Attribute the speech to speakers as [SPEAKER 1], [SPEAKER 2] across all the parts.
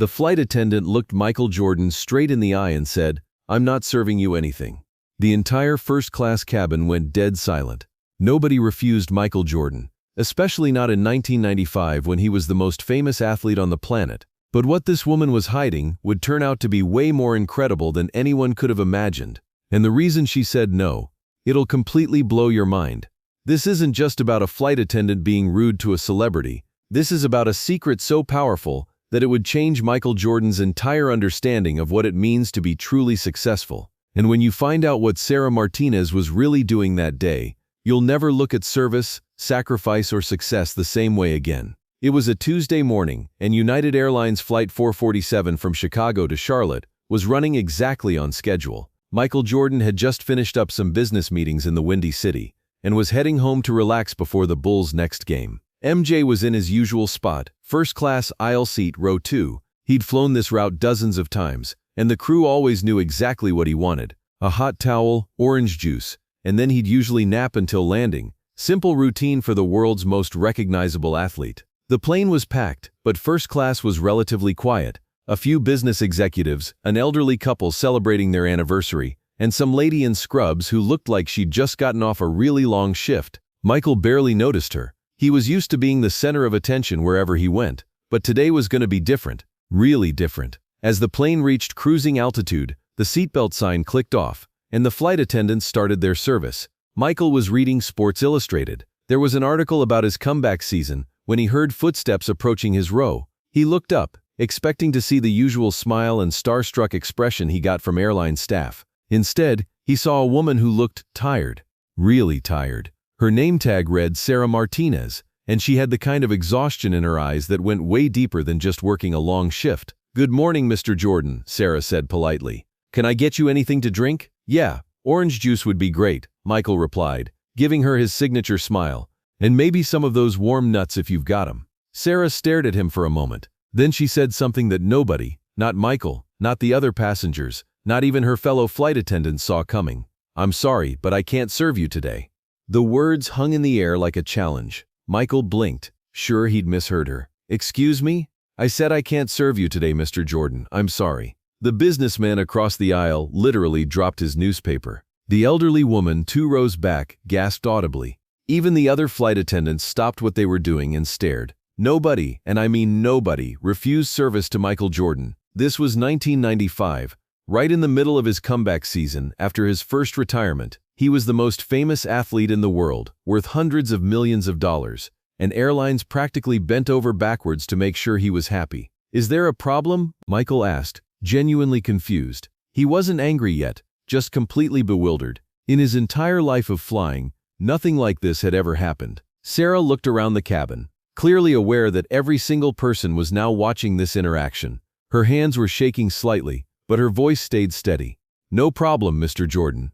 [SPEAKER 1] The flight attendant looked Michael Jordan straight in the eye and said, "I'm not serving you anything." The entire first-class cabin went dead silent. Nobody refused Michael Jordan, especially not in 1995 when he was the most famous athlete on the planet. But what this woman was hiding would turn out to be way more incredible than anyone could have imagined. And the reason she said no, it'll completely blow your mind. This isn't just about a flight attendant being rude to a celebrity. This is about a secret so powerful that it would change Michael Jordan's entire understanding of what it means to be truly successful. And when you find out what Sarah Martinez was really doing that day, you'll never look at service, sacrifice, or success the same way again. It was a Tuesday morning, and United Airlines Flight 447 from Chicago to Charlotte was running exactly on schedule. Michael Jordan had just finished up some business meetings in the Windy City and was heading home to relax before the Bulls' next game. MJ was in his usual spot, first-class aisle seat, row 2. He'd flown this route dozens of times, and the crew always knew exactly what he wanted: a hot towel, orange juice, and then he'd usually nap until landing. Simple routine for the world's most recognizable athlete. The plane was packed, but first class was relatively quiet. A few business executives, an elderly couple celebrating their anniversary, and some lady in scrubs who looked like she'd just gotten off a really long shift. Michael barely noticed her. He was used to being the center of attention wherever he went, but today was going to be different, really different. As the plane reached cruising altitude, the seatbelt sign clicked off, and the flight attendants started their service. Michael was reading Sports Illustrated. There was an article about his comeback season when he heard footsteps approaching his row. He looked up, expecting to see the usual smile and starstruck expression he got from airline staff. Instead, he saw a woman who looked tired, really tired. Her name tag read Sarah Martinez, and she had the kind of exhaustion in her eyes that went way deeper than just working a long shift. "Good morning, Mr. Jordan," Sarah said politely. "Can I get you anything to drink?" "Yeah, orange juice would be great," Michael replied, giving her his signature smile. "And maybe some of those warm nuts if you've got 'em." Sarah stared at him for a moment. Then she said something that nobody, not Michael, not the other passengers, not even her fellow flight attendants saw coming. "I'm sorry, but I can't serve you today." The words hung in the air like a challenge. Michael blinked, sure he'd misheard her. "Excuse me? I said I can't serve you today, Mr. Jordan. I'm sorry." The businessman across the aisle literally dropped his newspaper. The elderly woman 2 rows back gasped audibly. Even the other flight attendants stopped what they were doing and stared. Nobody, and I mean nobody, refused service to Michael Jordan. This was 1995, right in the middle of his comeback season after his first retirement. He was the most famous athlete in the world, worth hundreds of millions of dollars, and airlines practically bent over backwards to make sure he was happy. "Is there a problem?" Michael asked, genuinely confused. He wasn't angry yet, just completely bewildered. In his entire life of flying, nothing like this had ever happened. Sarah looked around the cabin, clearly aware that every single person was now watching this interaction. Her hands were shaking slightly, but her voice stayed steady. "No problem, Mr. Jordan.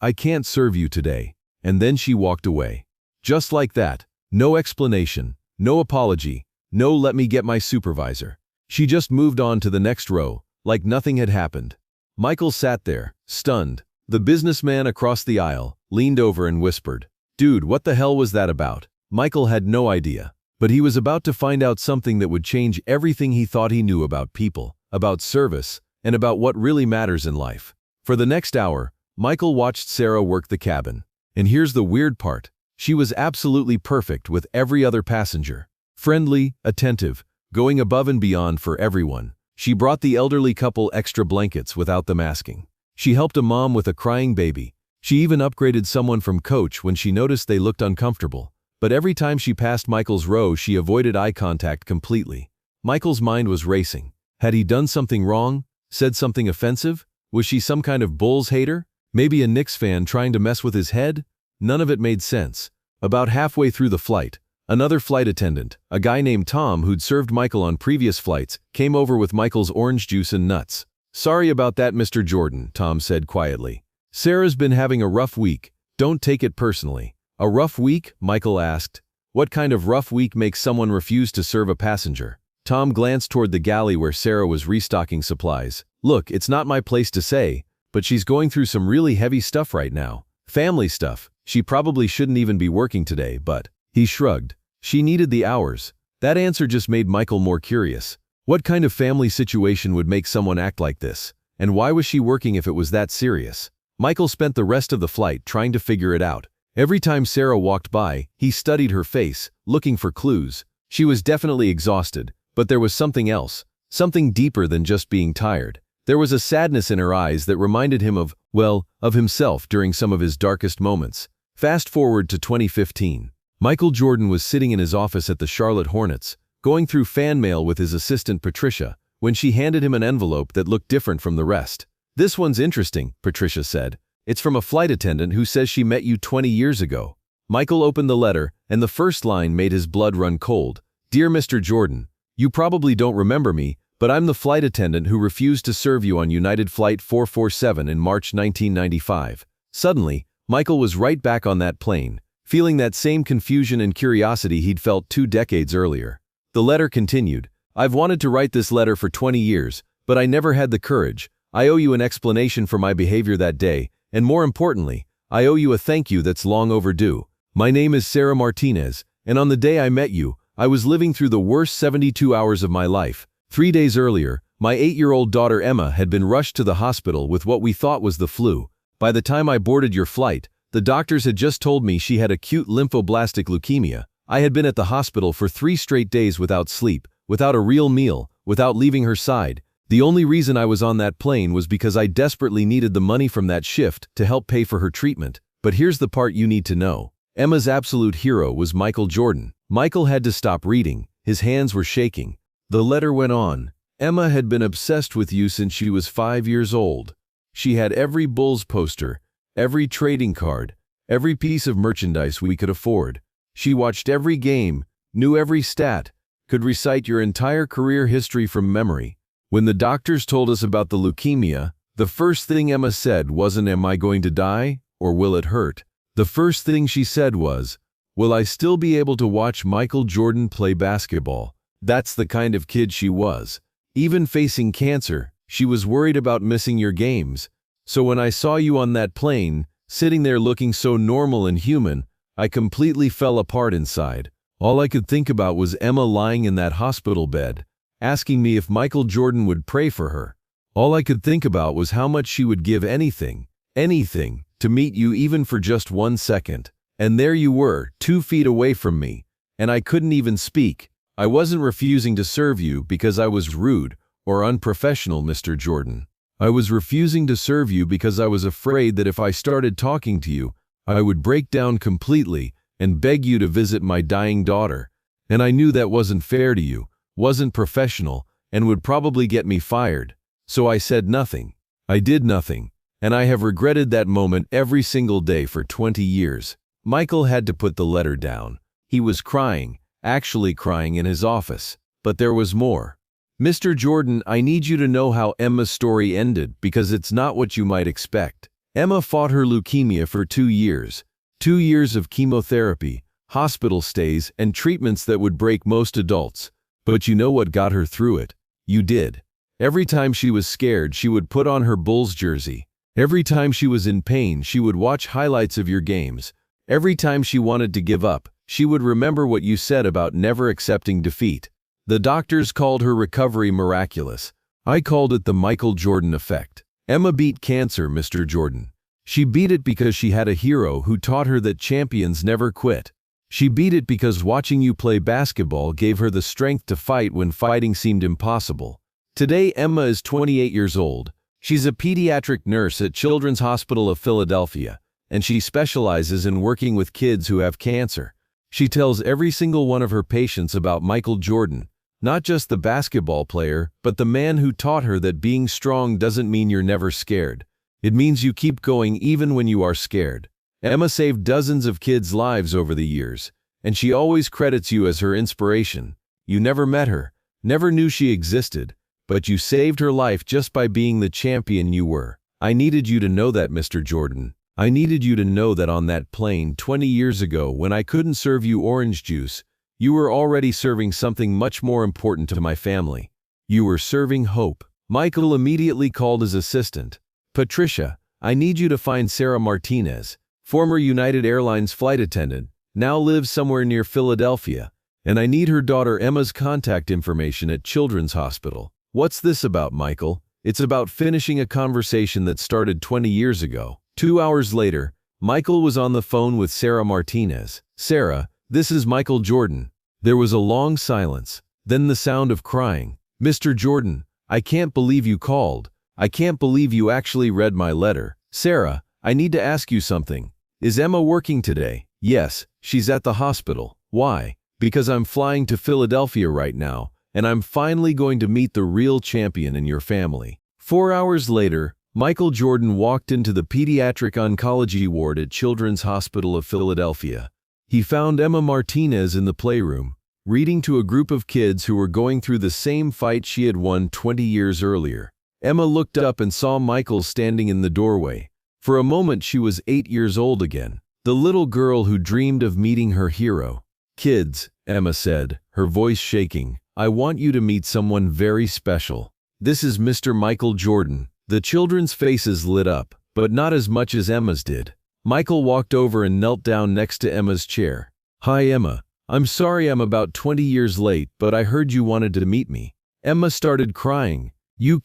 [SPEAKER 1] I can't serve you today." And then she walked away. Just like that. No explanation, no apology, no "let me get my supervisor." She just moved on to the next row, like nothing had happened. Michael sat there, stunned. The businessman across the aisle leaned over and whispered, "Dude, what the hell was that about?" Michael had no idea, but he was about to find out something that would change everything he thought he knew about people, about service, and about what really matters in life. For the next hour, Michael watched Sarah work the cabin. And here's the weird part. She was absolutely perfect with every other passenger. Friendly, attentive, going above and beyond for everyone. She brought the elderly couple extra blankets without them asking. She helped a mom with a crying baby. She even upgraded someone from coach when she noticed they looked uncomfortable. But every time she passed Michael's row, she avoided eye contact completely. Michael's mind was racing. Had he done something wrong? Said something offensive? Was she some kind of Bulls hater? Maybe a Knicks fan trying to mess with his head? None of it made sense. About halfway through the flight, another flight attendant, a guy named Tom who'd served Michael on previous flights, came over with Michael's orange juice and nuts. "Sorry about that, Mr. Jordan," Tom said quietly. "Sarah's been having a rough week. Don't take it personally." "A rough week?" Michael asked. What kind of rough week makes someone refuse to serve a passenger? Tom glanced toward the galley where Sarah was restocking supplies. "Look, it's not my place to say, but she's going through some really heavy stuff right now. Family stuff. She probably shouldn't even be working today, but..." He shrugged. She needed the hours. That answer just made Michael more curious. What kind of family situation would make someone act like this? And why was she working if it was that serious? Michael spent the rest of the flight trying to figure it out. Every time Sarah walked by, he studied her face, looking for clues. She was definitely exhausted, but there was something else, something deeper than just being tired. There was a sadness in her eyes that reminded him of, well, of himself during some of his darkest moments. Fast forward to 2015. Michael Jordan was sitting in his office at the Charlotte Hornets, going through fan mail with his assistant Patricia, when she handed him an envelope that looked different from the rest. "This one's interesting," Patricia said. "It's from a flight attendant who says she met you 20 years ago." Michael opened the letter, and the first line made his blood run cold. "Dear Mr. Jordan, you probably don't remember me, but I'm the flight attendant who refused to serve you on United Flight 447 in March 1995. Suddenly, Michael was right back on that plane, feeling that same confusion and curiosity he'd felt 2 decades earlier. The letter continued, "I've wanted to write this letter for 20 years, but I never had the courage. I owe you an explanation for my behavior that day, and more importantly, I owe you a thank you that's long overdue. My name is Sarah Martinez, and on the day I met you, I was living through the worst 72 hours of my life. 3 days earlier, my 8-year-old daughter Emma had been rushed to the hospital with what we thought was the flu. By the time I boarded your flight, the doctors had just told me she had acute lymphoblastic leukemia. I had been at the hospital for 3 straight days without sleep, without a real meal, without leaving her side. The only reason I was on that plane was because I desperately needed the money from that shift to help pay for her treatment. But here's the part you need to know. Emma's absolute hero was Michael Jordan." Michael had to stop reading. His hands were shaking. The letter went on. "Emma had been obsessed with you since she was 5 years old. She had every Bulls poster, every trading card, every piece of merchandise we could afford. She watched every game, knew every stat, could recite your entire career history from memory. When the doctors told us about the leukemia, the first thing Emma said wasn't, 'Am I going to die?' or 'Will it hurt?' The first thing she said was, 'Will I still be able to watch Michael Jordan play basketball?' That's the kind of kid she was. Even facing cancer, she was worried about missing your games. So when I saw you on that plane, sitting there looking so normal and human, I completely fell apart inside. All I could think about was Emma lying in that hospital bed, asking me if Michael Jordan would pray for her. All I could think about was how much she would give anything, to meet you even for just 1 second. And there you were, 2 feet away from me, and I couldn't even speak. I wasn't refusing to serve you because I was rude or unprofessional, Mr. Jordan. I was refusing to serve you because I was afraid that if I started talking to you, I would break down completely and beg you to visit my dying daughter. And I knew that wasn't fair to you, wasn't professional, and would probably get me fired. So I said nothing. I did nothing. And I have regretted that moment every single day for 20 years. Michael had to put the letter down. He was crying, actually crying in his office. But there was more. "Mr. Jordan, I need you to know how Emma's story ended because it's not what you might expect. Emma fought her leukemia for 2 years. 2 years of chemotherapy, hospital stays, and treatments that would break most adults. But you know what got her through it? You did. Every time she was scared, she would put on her Bulls jersey. Every time she was in pain, she would watch highlights of your games. Every time she wanted to give up, she would remember what you said about never accepting defeat. The doctors called her recovery miraculous. I called it the Michael Jordan effect. Emma beat cancer, Mr. Jordan. She beat it because she had a hero who taught her that champions never quit. She beat it because watching you play basketball gave her the strength to fight when fighting seemed impossible. Today, Emma is 28 years old. She's a pediatric nurse at Children's Hospital of Philadelphia, and she specializes in working with kids who have cancer. She tells every single one of her patients about Michael Jordan, not just the basketball player, but the man who taught her that being strong doesn't mean you're never scared. It means you keep going even when you are scared. Emma saved dozens of kids' lives over the years, and she always credits you as her inspiration. You never met her, never knew she existed, but you saved her life just by being the champion you were. I needed you to know that, Mr. Jordan. I needed you to know that on that plane 20 years ago when I couldn't serve you orange juice, you were already serving something much more important to my family. You were serving hope." Michael immediately called his assistant. "Patricia, I need you to find Sarah Martinez, former United Airlines flight attendant, now lives somewhere near Philadelphia, And I need her daughter Emma's contact information at Children's Hospital. What's this about, Michael? It's about finishing a conversation that started 20 years ago. 2 hours later, Michael was on the phone with Sarah Martinez. Sarah, this is Michael Jordan. There was a long silence, then the sound of crying. Mr. Jordan, I can't believe you called. I can't believe you actually read my letter. Sarah, I need to ask you something. Is Emma working today? Yes, she's at the hospital. Why? Because I'm flying to Philadelphia right now, and I'm finally going to meet the real champion in your family. 4 hours later, Michael Jordan walked into the pediatric oncology ward at Children's Hospital of Philadelphia. He found Emma Martinez in the playroom, reading to a group of kids who were going through the same fight she had won 20 years earlier. Emma looked up and saw Michael standing in the doorway. For a moment she was 8 years old again, the little girl who dreamed of meeting her hero. Kids, Emma said, her voice shaking, I want you to meet someone very special. This is Mr. Michael Jordan. The children's faces lit up, but not as much as Emma's did. Michael walked over and knelt down next to Emma's chair. Hi Emma. I'm sorry I'm about 20 years late, but I heard you wanted to meet me. Emma started crying. You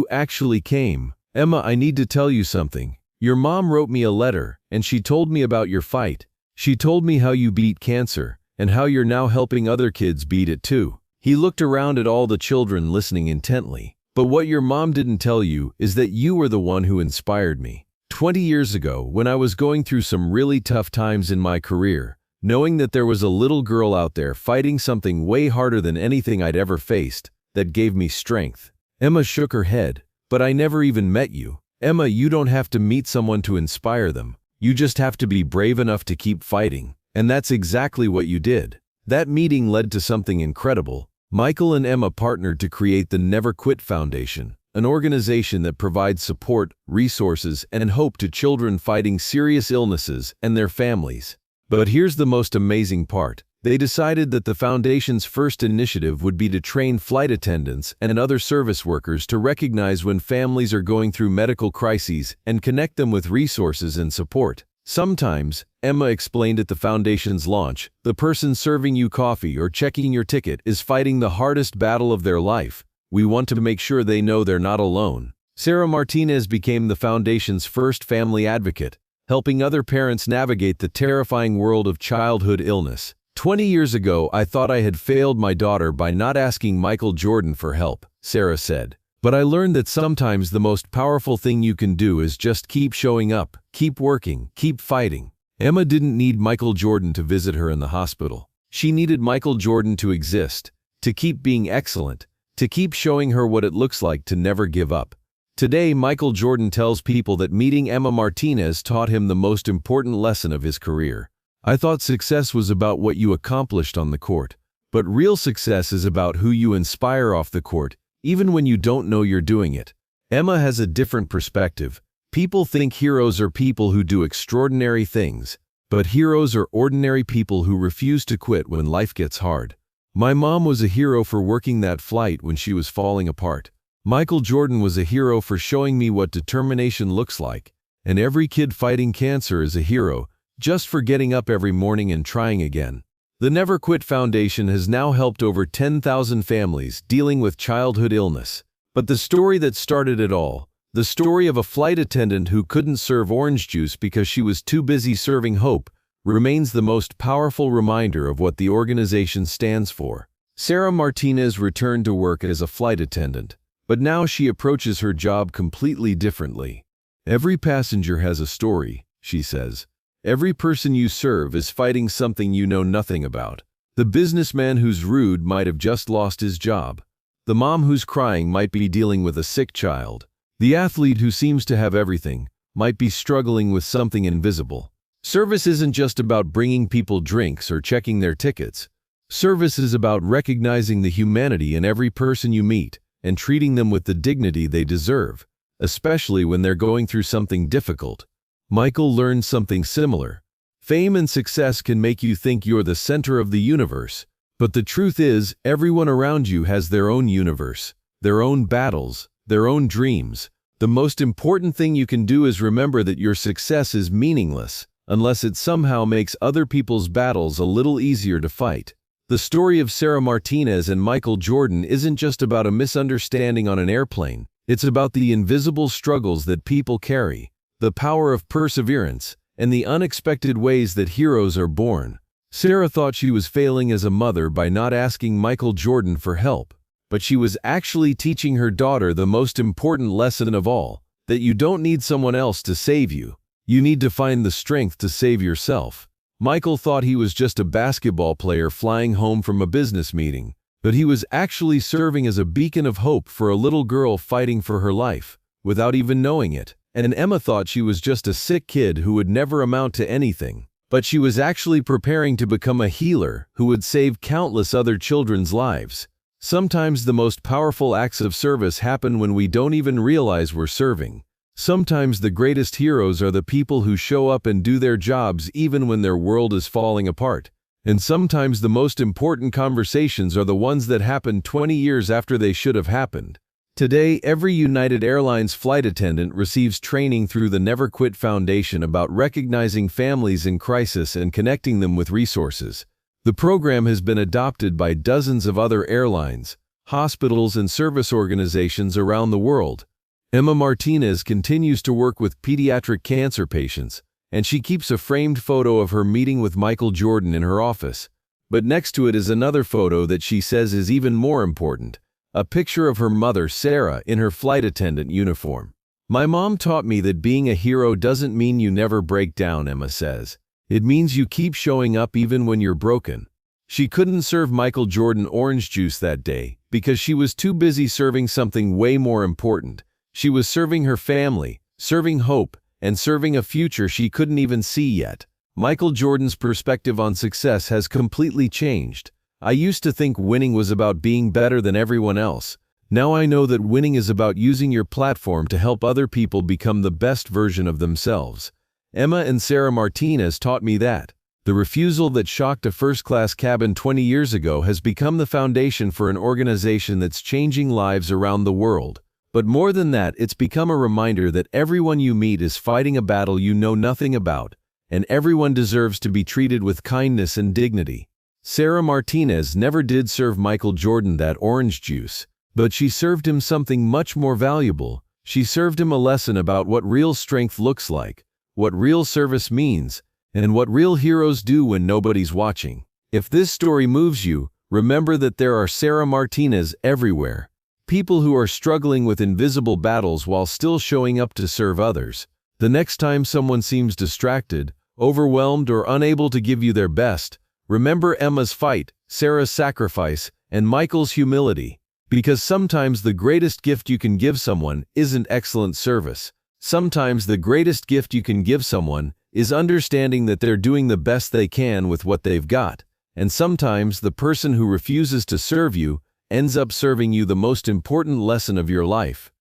[SPEAKER 1] actually came. Emma, I need to tell you something. Your mom wrote me a letter, and she told me about your fight. She told me how you beat cancer, and how you're now helping other kids beat it too. He looked around at all the children listening intently. But what your mom didn't tell you is that you were the one who inspired me. 20 years ago, when I was going through some really tough times in my career, knowing that there was a little girl out there fighting something way harder than anything I'd ever faced, that gave me strength. Emma shook her head. But I never even met you. Emma, you don't have to meet someone to inspire them. You just have to be brave enough to keep fighting. And that's exactly what you did. That meeting led to something incredible. Michael and Emma partnered to create the Never Quit Foundation, an organization that provides support, resources, and hope to children fighting serious illnesses and their families. But here's the most amazing part. They decided that the foundation's first initiative would be to train flight attendants and other service workers to recognize when families are going through medical crises and connect them with resources and support. Sometimes, Emma explained at the foundation's launch, the person serving you coffee or checking your ticket is fighting the hardest battle of their life. We want to make sure they know they're not alone. Sarah Martinez became the foundation's first family advocate, helping other parents navigate the terrifying world of childhood illness. 20 years ago, I thought I had failed my daughter by not asking Michael Jordan for help, Sarah said. But I learned that sometimes the most powerful thing you can do is just keep showing up, keep working, keep fighting. Emma didn't need Michael Jordan to visit her in the hospital. She needed Michael Jordan to exist, to keep being excellent, to keep showing her what it looks like to never give up. Today, Michael Jordan tells people that meeting Emma Martinez taught him the most important lesson of his career. I thought success was about what you accomplished on the court, but real success is about who you inspire off the court, even when you don't know you're doing it. Emma has a different perspective. People think heroes are people who do extraordinary things, but heroes are ordinary people who refuse to quit when life gets hard. My mom was a hero for working that flight when she was falling apart. Michael Jordan was a hero for showing me what determination looks like, and every kid fighting cancer is a hero just for getting up every morning and trying again. The Never Quit Foundation has now helped over 10,000 families dealing with childhood illness. But the story that started it all, the story of a flight attendant who couldn't serve orange juice because she was too busy serving hope, remains the most powerful reminder of what the organization stands for. Sarah Martinez returned to work as a flight attendant, but now she approaches her job completely differently. Every passenger has a story, she says. Every person you serve is fighting something you know nothing about. The businessman who's rude might have just lost his job. The mom who's crying might be dealing with a sick child. The athlete who seems to have everything might be struggling with something invisible. Service isn't just about bringing people drinks or checking their tickets. Service is about recognizing the humanity in every person you meet and treating them with the dignity they deserve, especially when they're going through something difficult. Michael learned something similar. Fame and success can make you think you're the center of the universe, but the truth is, everyone around you has their own universe, their own battles, their own dreams. The most important thing you can do is remember that your success is meaningless unless it somehow makes other people's battles a little easier to fight. The story of Sarah Martinez and Michael Jordan isn't just about a misunderstanding on an airplane. It's about the invisible struggles that people carry, the power of perseverance, and the unexpected ways that heroes are born. Sarah thought she was failing as a mother by not asking Michael Jordan for help, but she was actually teaching her daughter the most important lesson of all, that you don't need someone else to save you. You need to find the strength to save yourself. Michael thought he was just a basketball player flying home from a business meeting, but he was actually serving as a beacon of hope for a little girl fighting for her life, without even knowing it. And Emma thought she was just a sick kid who would never amount to anything, but she was actually preparing to become a healer who would save countless other children's lives. Sometimes the most powerful acts of service happen when we don't even realize we're serving. Sometimes the greatest heroes are the people who show up and do their jobs even when their world is falling apart. And sometimes the most important conversations are the ones that happen 20 years after they should have happened. Today, every United Airlines flight attendant receives training through the Never Quit Foundation about recognizing families in crisis and connecting them with resources. The program has been adopted by dozens of other airlines, hospitals, and service organizations around the world. Emma Martinez continues to work with pediatric cancer patients, and she keeps a framed photo of her meeting with Michael Jordan in her office. But next to it is another photo that she says is even more important, a picture of her mother, Sarah, in her flight attendant uniform. "My mom taught me that being a hero doesn't mean you never break down," Emma says. "It means you keep showing up even when you're broken." She couldn't serve Michael Jordan orange juice that day because she was too busy serving something way more important. She was serving her family, serving hope, and serving a future she couldn't even see yet. Michael Jordan's perspective on success has completely changed. "I used to think winning was about being better than everyone else. Now I know that winning is about using your platform to help other people become the best version of themselves." Emma and Sarah Martinez taught me that. The refusal that shocked a first-class cabin 20 years ago has become the foundation for an organization that's changing lives around the world. But more than that, it's become a reminder that everyone you meet is fighting a battle you know nothing about, and everyone deserves to be treated with kindness and dignity. Sarah Martinez never did serve Michael Jordan that orange juice, but she served him something much more valuable. She served him a lesson about what real strength looks like, what real service means, and what real heroes do when nobody's watching. If this story moves you, remember that there are Sarah Martinez everywhere. People who are struggling with invisible battles while still showing up to serve others. The next time someone seems distracted, overwhelmed, or unable to give you their best, remember Emma's fight, Sarah's sacrifice, and Michael's humility. Because sometimes the greatest gift you can give someone isn't excellent service. Sometimes the greatest gift you can give someone is understanding that they're doing the best they can with what they've got. And sometimes the person who refuses to serve you ends up serving you the most important lesson of your life.